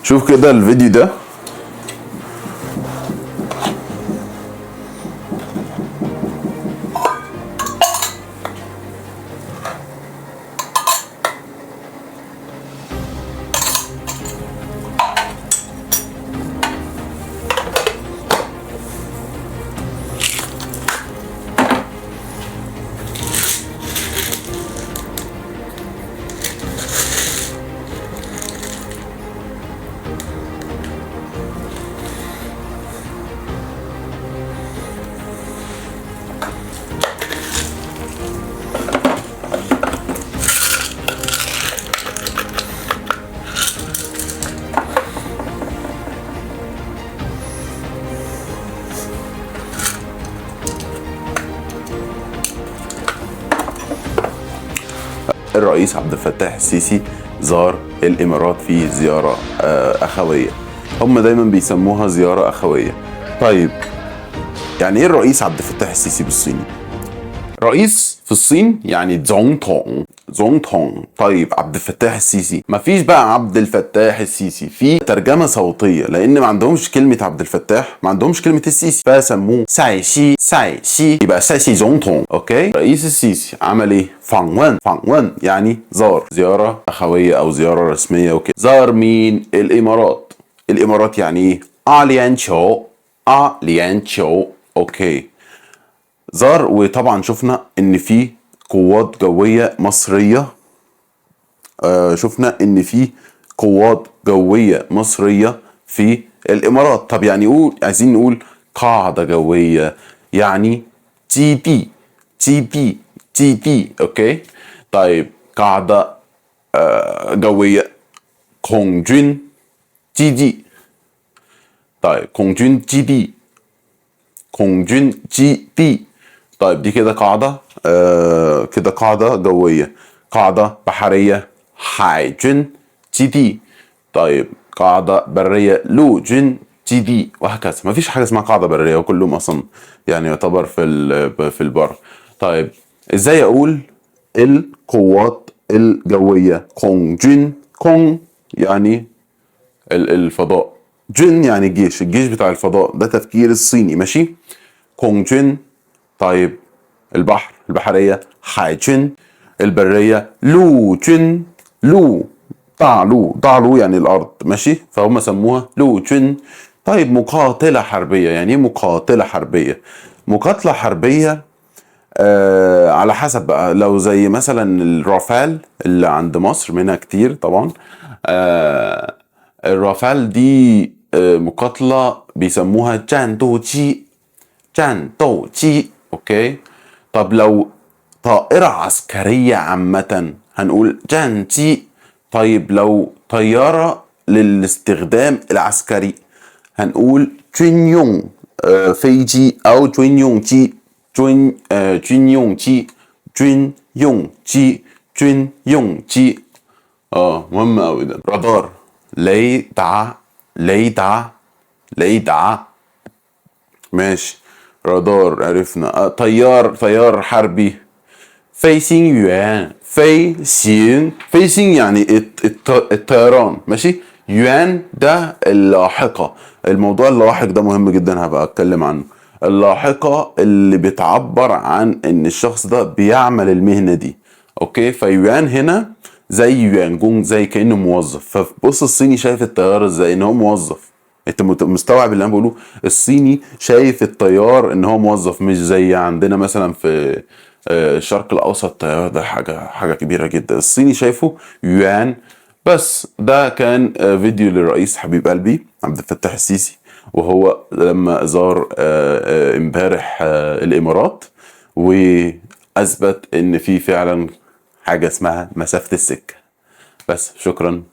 شوف كده الفيديو ده. الرئيس عبد الفتاح السيسي زار الامارات في زيارة اخوية. هم دايما بيسموها زيارة اخوية. طيب يعني ايه الرئيس عبد الفتاح السيسي بالصيني؟ رئيس في الصين يعني زونتونغ. زونتونغ. طيب عبد الفتاح السيسي، مفيش بقى عبد الفتاح السيسي، في ترجمه صوتيه، لان ما عندهمش كلمه عبد الفتاح، ما عندهمش كلمه السيسي، فسموه سايشي. سايشي يبقى سايشي زونتونغ. اوكي. رئيس السيسي عمل ايه؟ فانوان. فانوان يعني زار، زياره اخويه او زياره رسميه وكده. زار مين؟ الامارات. الامارات يعني ايه؟ اليانشو. اليانشو. اوكي. زار، وطبعا شفنا ان في قوات جوية مصرية. شفنا ان في قوات جوية مصرية في الامارات. طب يعني عايزين نقول قاعدة جوية، يعني جي دي. جي دي. جي دي. اوكي. طيب قاعدة جوية، كونجون جي دي. طيب كونجون جي دي. كونجون جي دي. طيب دي كده قاعدة كده قاعدة جوية. قاعدة بحرية، حايجن جي دي. طيب قاعدة برية، لوجن جي دي، وهكذا. مفيش حاجة اسمها قاعدة برية، وكلهم أصلا يعني يعتبر في البر. طيب ازاي أقول القوات الجوية؟ كونجن. كونج يعني الفضاء، جن يعني الجيش، الجيش بتاع الفضاء. ده تفكير الصيني. ماشي. كونجن. طيب البحر، البحرية حايجن. البرية لوجن. لو ضعلو. ضعلو يعني الأرض. ماشي. فهم سموها لوجن. طيب مقاتلة حربية، يعني ايه مقاتلة حربية؟ مقاتلة حربية على حسب بقى. لو زي مثلا الرافال اللي عند مصر، منها كتير طبعا. الرافال دي مقاتلة بيسموها جان دو جي. جان دو جي. اوكي. طب لو طائرة عسكرية عامة هنقول جان جي. طيب لو طيارة للاستخدام العسكري هنقول جون يونغ فيجي أو جون يونغ جي. جون يونغ جي. جون يونغ جي. جون يونغ جي. مهم أوي ده. رادار، لي دع. لي دع. لي دع. ماشي. رادار عرفنا. طيار حربي، فيسينج يوان. فيسينج يعني الطيران. ماشي. يوان ده اللاحقة. الموضوع اللاحق ده مهم جدا، هبقى اتكلم عنه. اللاحقة اللي بتعبر عن ان الشخص ده بيعمل المهنة دي. اوكي. فيوان هنا زي يوان جونج، زي كأنه موظف. فبص الصيني شايف الطيار ازاي؟ ان هو موظف. انت مستوعب اللي انا بقوله؟ الصيني شايف الطيار ان هو موظف، مش زي عندنا مثلا في الشرق الاوسط. الطيار ده حاجه كبيره جدا. الصيني شايفه يوان. بس ده كان فيديو للرئيس حبيب قلبي عبد الفتاح السيسي، وهو لما زار امبارح الامارات، واثبت ان في فعلا حاجه اسمها مسافه السكه. بس شكرا.